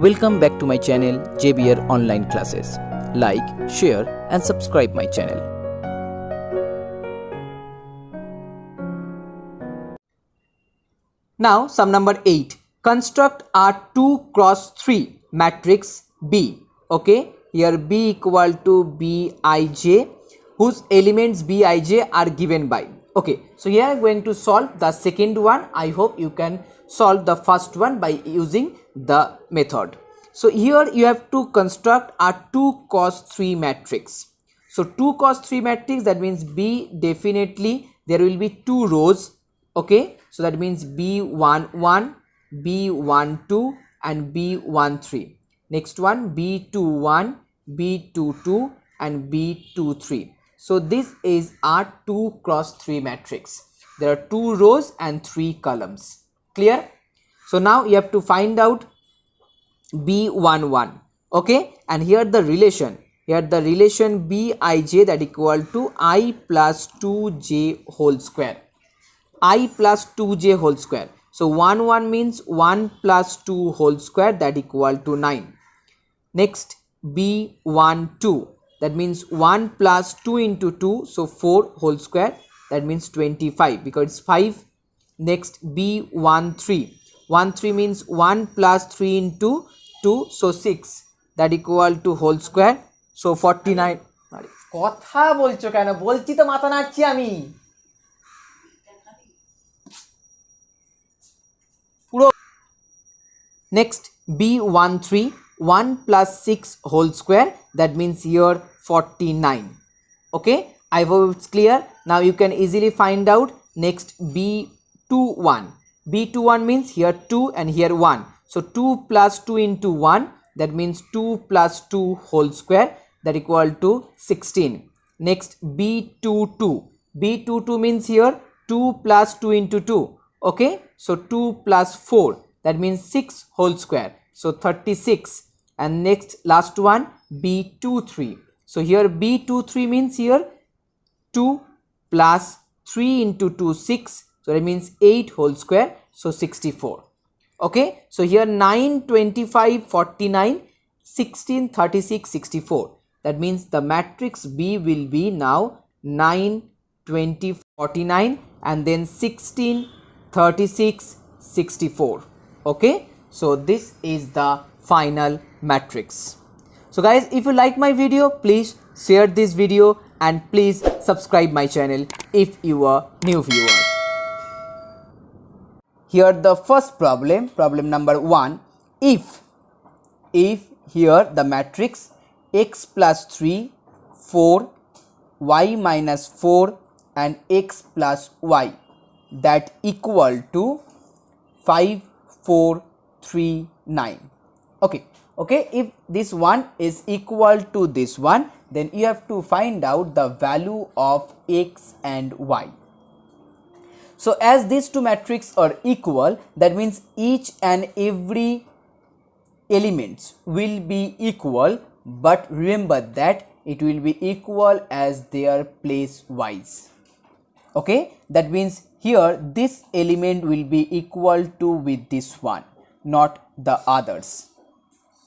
Welcome back to my channel JBR Online Classes. Like, share and subscribe my channel. Now sum number 8. Construct a 2 cross 3 matrix B. Okay, here B equal to Bij whose elements Bij are given by. Okay, so here I am going to solve the second one. I hope you can solve the first one by using the method. So here you have to construct a 2 cos 3 matrix. So 2 cos 3 matrix, that means B definitely there will be 2 rows. Okay, so that means B11, B12 and B13. Next one B21, B22 and B23. So this is a 2 cross 3 matrix. There are 2 rows and 3 columns. Clear? So now you have to find out B11. Okay, and here the relation. Here the relation Bij that equal to I plus 2j whole square. I plus 2j whole square. So 1 means 1 plus 2 whole square, that equal to 9. Next B12, that means 1 plus 2 into 2, so 4 whole square, that means 25 because it's 5. Next B13, 13 means 1 plus 3 into 2, so 6, that equal to whole square, so 49. কথা বলছো কেন? বলছি তো মাথা নাড়ছি আমি। Next B13, 1 plus 6 whole square, that means here 49. Okay, I hope it's clear. Now you can easily find out. Next B21, B21 means here 2 and here 1, so 2 plus 2 into 1, that means 2 plus 2 whole square, that equal to 16. Next B22, B22 means here 2 plus 2 into 2. Okay, so 2 plus 4, that means 6 whole square, so 36. And next last one B23. So here B23 means here 2 plus 3 into 2, 6, so that means 8 whole square, so 64. Okay, so here 9, 25, 49, 16, 36, 64. That means the matrix B will be now 9, 20, 49 and then 16, 36, 64. Okay, so this is the final matrix. So guys, if you like my video, please share this video and please subscribe my channel if you are new viewer. Here the first problem number 1. If here the matrix x plus 3, 4, y minus 4 and x plus y, that equal to 5, 4, 3, 9. Okay, if this one is equal to this one, then you have to find out the value of x and y. So as these two matrices are equal, that means each and every elements will be equal, but remember that it will be equal as their place wise. Okay, that means here this element will be equal to with this one, not the others.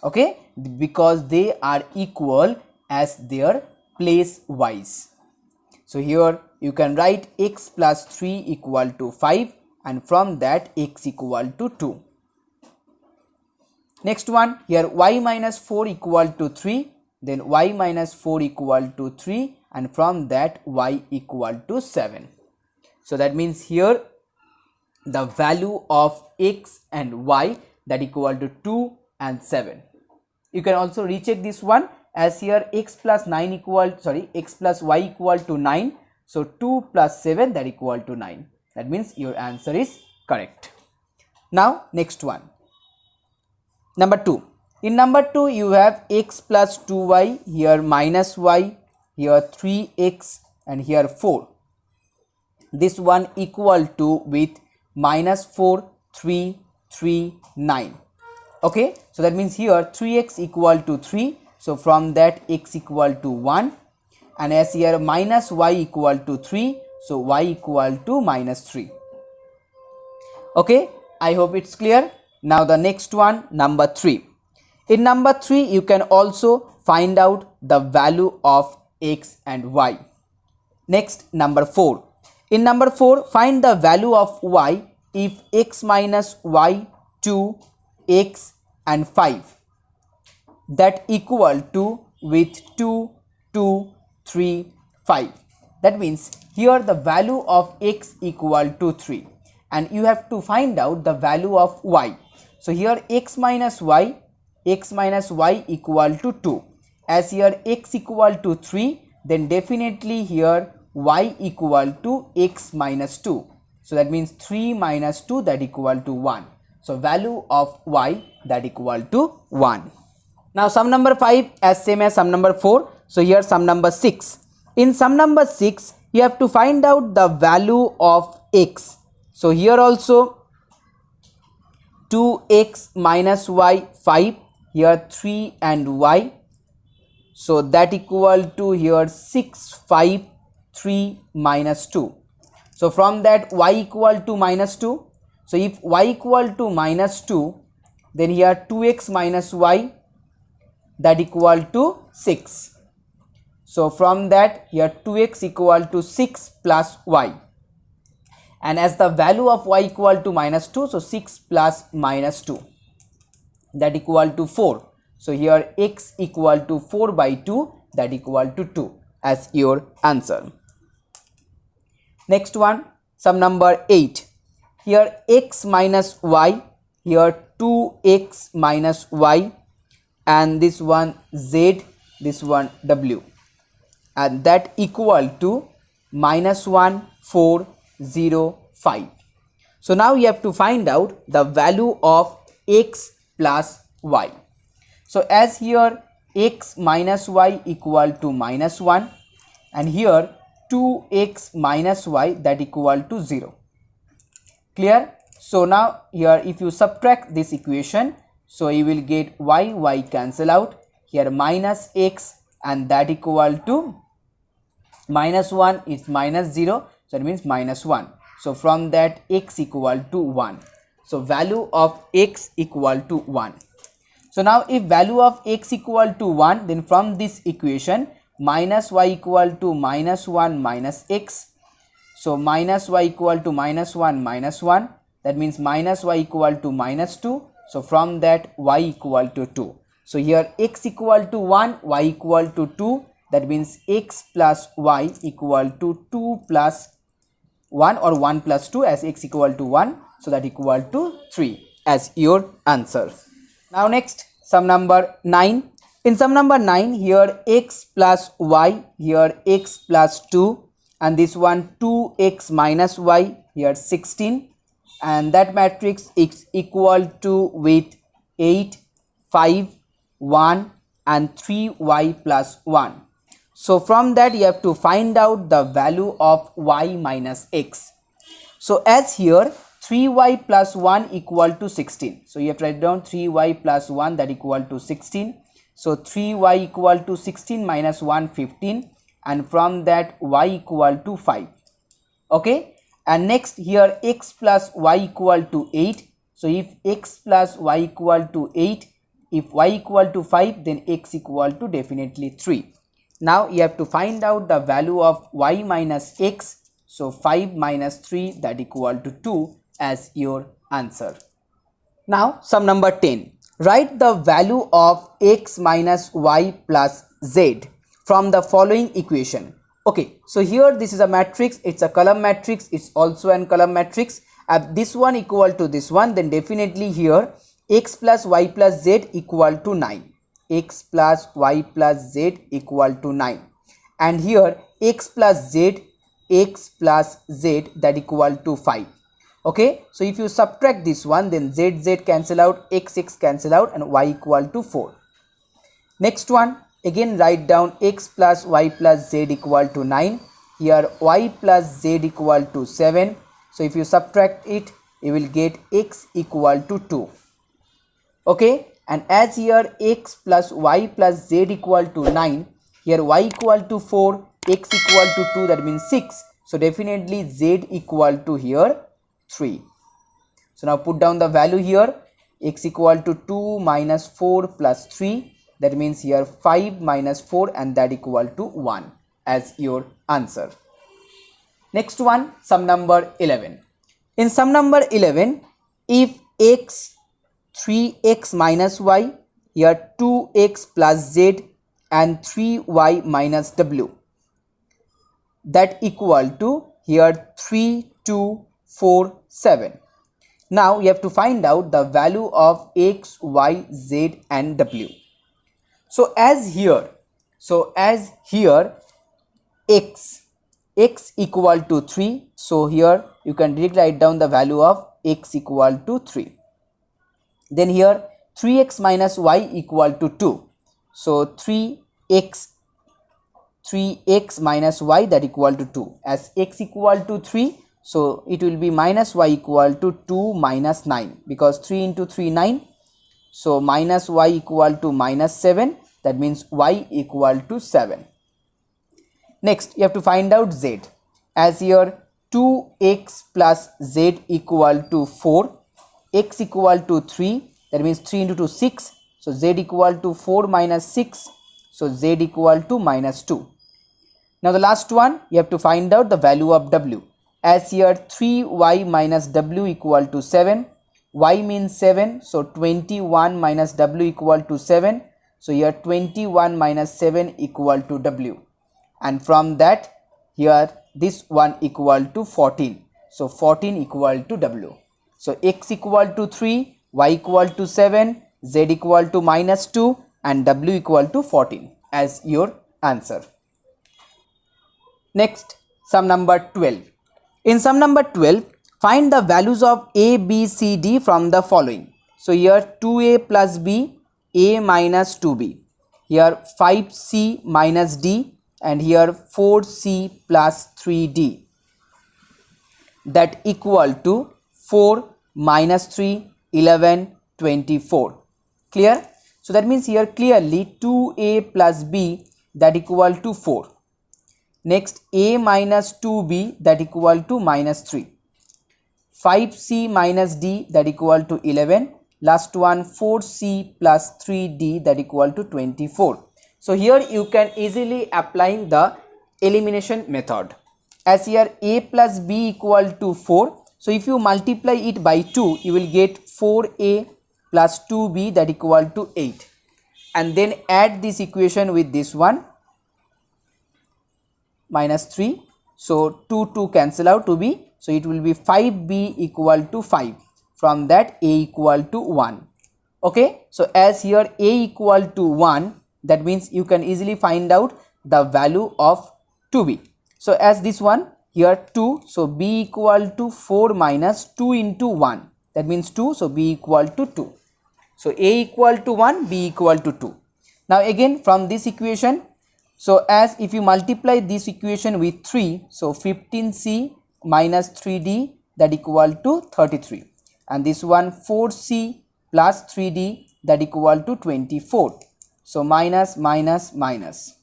Okay, because they are equal as their place wise. So here you can write x plus 3 equal to 5 and from that x equal to 2. Next one, here y minus 4 equal to 3, then y minus 4 equal to 3 and from that y equal to 7. So that means here the value of x and y, that equal to 2 and 7. You can also recheck this one, as here x plus y equal to 9, so 2 plus 7, that equal to 9. That means your answer is correct. Now next one, number 2. In number 2 you have x plus 2y, here minus y, here 3x and here 4. This one equal to with minus 4, 3, 3, 9. Okay, so that means here 3x equal to 3, so from that x equal to 1, and as here minus y equal to 3, so y equal to minus 3. Okay, I hope it's clear. Now the next one, number 3. In number 3, you can also find out the value of x and y. Next, number 4. In number 4, find the value of y if x minus y 2, x and 5 that equal to with 2, 2, 3, 5. That means here the value of x equal to 3 and you have to find out the value of y. So here x minus y equal to 2. As here x equal to 3, then definitely here y equal to x minus 2. So that means 3 minus 2 that equal to 1. So value of y that equal to 1. Now sum number 5 as same as sum number 4. So here sum number 6. In sum number 6, you have to find out the value of x. So here also 2x minus y 5, here 3 and y. So that equal to here 6, 5, 3 minus 2. So from that y equal to minus 2. So if y equal to minus 2, then here 2x minus y that equal to 6. So from that here 2x equal to 6 plus y. And as the value of y equal to minus 2, so 6 plus minus 2 that equal to 4. So here x equal to 4 by 2 that equal to 2 as your answer. Next one, sum number 8. Here x minus y, here 2x minus y, and this one z, this one w, and that equal to minus 1, 4, 0, 5. So now you have to find out the value of x plus y. So as here x minus y equal to minus 1 and here 2x minus y that equal to 0. Clear? So now here if you subtract this equation, so you will get y cancel out, here minus x and that equal to minus 1 is minus 0, so it means minus 1. So from that x equal to 1. So value of x equal to 1. So now if value of x equal to 1, then from this equation minus y equal to minus 1 minus x. So minus y equal to minus 1 minus 1, that means minus y equal to minus 2. So from that y equal to 2. So here x equal to 1, y equal to 2, that means x plus y equal to 2 plus 1 or 1 plus 2 as x equal to 1. So that equal to 3 as your answer. Now next sum number 9. In sum number 9, here x plus y, here x plus 2 and this one 2x minus y, here 16, and that matrix is equal to with 8, 5, 1 and 3y plus 1. So from that you have to find out the value of y minus x. So as here 3y plus 1 equal to 16. So you have to write down 3y plus 1 that equal to 16. So 3y equal to 16 minus 1, 15, and from that y equal to 5. Okay, and next here x plus y equal to 8. So if x plus y equal to 8, if y equal to 5, then x equal to definitely 3. Now you have to find out the value of y minus x. So 5 minus 3 that equal to 2 as your answer. Now sum number 10. Write the value of x minus y plus z from the following equation. Okay, so here this is a matrix, it's a column matrix, it's also an column matrix. If this one equal to this one, then definitely here x plus y plus z equal to 9. X plus y plus z equal to 9. And here x plus z that equal to 5. Okay, so if you subtract this one, then z cancel out, x cancel out, and y equal to 4. Next one, again write down x plus y plus z equal to 9. Here y plus z equal to 7. So if you subtract it, you will get x equal to 2. Okay, and as here x plus y plus z equal to 9, here y equal to 4, x equal to 2, that means 6. So definitely z equal to here 3. So now put down the value here. x equal to 2 minus 4 plus 3, that means here 5 minus 4 and that equal to 1 as your answer. Next one, sum number 11. In sum number 11, if x 3x minus y, here 2x plus z and 3y minus w, that equal to here 3, 2, 4, 7. Now you have to find out the value of x, y, z and w. So as here x equal to 3, so here you can directly write down the value of x equal to 3. Then here 3x minus y equal to 2, so 3x minus y, that equal to 2. As x equal to 3, so it will be minus y equal to 2 minus 9, because 3 into 3 9, so minus y equal to minus 7, that means y equal to 7. Next you have to find out z. As here 2x plus z equal to 4, x equal to 3, that means 3 into 2 6, so z equal to 4 minus 6, so z equal to minus 2. Now the last one, you have to find out the value of w. As here 3y minus w equal to 7, y means 7, so 21 minus w equal to 7, so here 21 minus 7 equal to w, and from that here this one equal to 14, so 14 equal to w. So x equal to 3, y equal to 7, z equal to minus 2 and w equal to 14 as your answer. Next, sum number 12. In sum number 12, find the values of a, b, c, d from the following. So here 2a plus b, a minus 2b, here 5c minus d and here 4c plus 3d, that equal to 4 minus 3, 11, 24. Clear? So that means here clearly 2a plus b, that equal to 4. Next a minus 2b, that equal to minus 3. 5c minus d, that equal to 11. Last one 4c plus 3d, that equal to 24. So here you can easily apply the elimination method. As here a plus b equal to 4. So if you multiply it by 2, you will get 4a plus 2b, that equal to 8. And then add this equation with this one, minus 3. So 2 cancel out to b. So it will be 5b equal to 5. From that a equal to 1. Okay. So as here a equal to 1, that means you can easily find out the value of 2b. So as this one here 2, so b equal to 4 minus 2 into 1, that means 2, so b equal to 2. So a equal to 1, b equal to 2. Now again from this equation, so as if you multiply this equation with 3, so 15c minus 3d, that equal to 33, and this one 4c plus 3d, that equal to 24. So minus minus minus,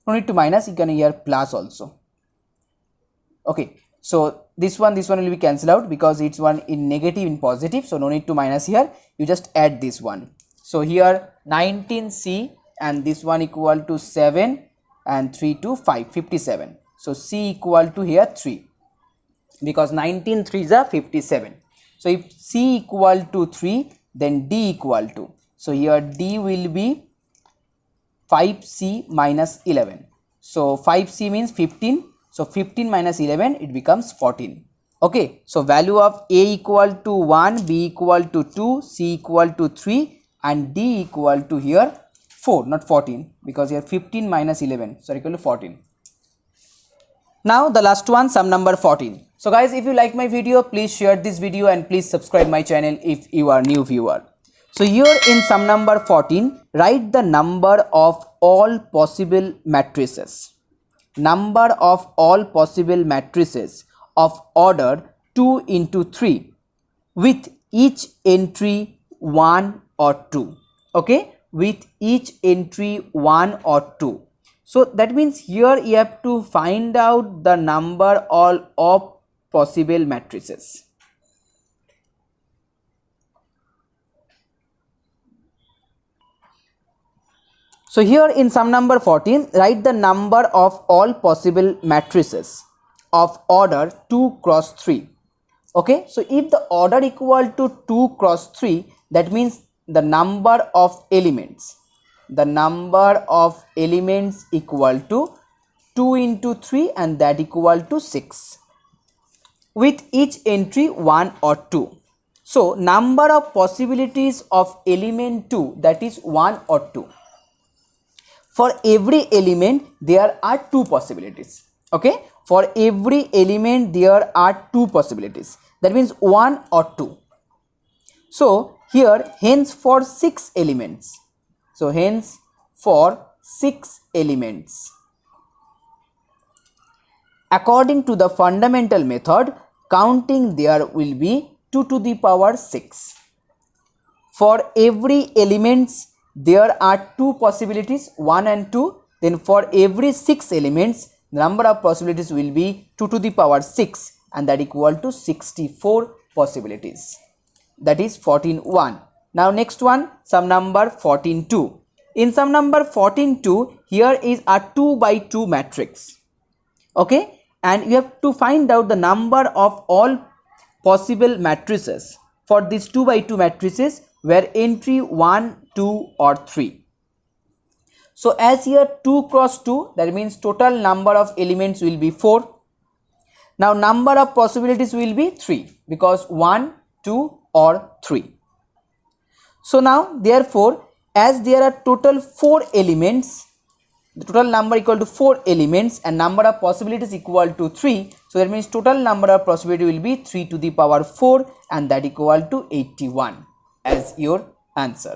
no need to minus, you can here plus also. Okay, so this one will be cancelled out because it's one in negative in positive, so no need to minus here, you just add this one. So here 19c and this one equal to 7 and 3 to 5, 57. So c equal to here 3, because 19 3s are 57. So if c equal to 3, then d equal to, so here d will be 5c minus 11. So 5c means 15. So 15 minus 11, it becomes 14. Okay. So value of a equal to 1, b equal to 2, c equal to 3 and d equal to here 4, not 14, because here 15 minus 11, so equal to 14. Now the last one, sum number 14. So guys, if you like my video, please share this video and please subscribe my channel if you are new viewer. So here in sum number 14, write the number of all possible matrices. Number of all possible matrices of order 2 into 3 with each entry 1 or 2. Okay, with each entry 1 or 2. So that means here you have to find out the number all of possible matrices. So here in sum number 14, write the number of all possible matrices of order 2 cross 3. Okay, so if the order equal to 2 cross 3, that means the number of elements equal to 2 into 3, and that equal to 6, with each entry 1 or 2. So number of possibilities of element 2, that is 1 or 2. For every element there are 2 possibilities. Okay, for every element there are 2 possibilities, that means 1 or 2. So here, hence for 6 elements, according to the fundamental method, counting there will be 2 to the power 6. For every elements there are 2 possibilities, 1 and 2. Then for every 6 elements, the number of possibilities will be 2 to the power 6, and that equal to 64 possibilities. That is 14.1. Now next one, sum number 14.2. In sum number 14.2, here is a 2 by 2 matrix. Okay, and you have to find out the number of all possible matrices for these 2 by 2 matrices where entry 1, 2 or 3. So as here 2 cross 2, that means total number of elements will be 4. Now number of possibilities will be 3, because 1, 2 or 3. So now therefore, as there are total 4 elements, the total number equal to 4 elements and number of possibilities equal to 3, so that means total number of possibility will be 3 to the power 4, and that equal to 81 as your answer.